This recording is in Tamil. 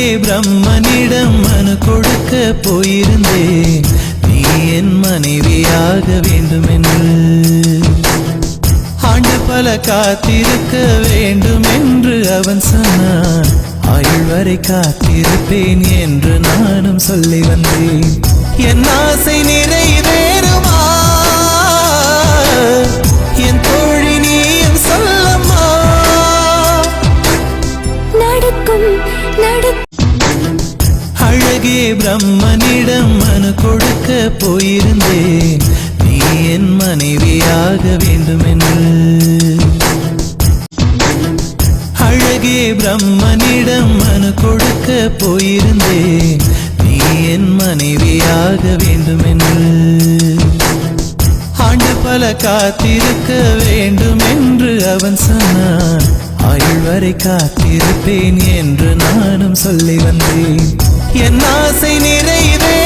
அழகே பிரம்மனிடம் மனு கொடுக்க போயிருந்தேன், நீ என் மனைவியாக வேண்டுமென்று. ஆண்டு பல காத்திருக்க வேண்டும் என்று அவன் சொன்னான், ஆயுள் வரை காத்திருப்பேன் என்று நானும் சொல்லி வந்தேன். என் ஆசை நிறைவேறுமா என் தோழி நீயும் சொல்லம்மா. அழகே பிரம்மனிடம் மனு கொடுக்க போயிருந்தேன், நீ என் மனைவியாக வேண்டுமென்று. அழகே பிரம்மனிடம் மனு கொடுக்க போயிருந்தேன், நீ என் மனைவியாக வேண்டுமென்று. ஆண்டு பல காத்திருக்க வேண்டும் என்று அவன் சொன்னான், ஆயுள் வரை காத்திருப்பேன் என்று நானும் சொல்லி வந்தேன். என் ஆசை நிறைவே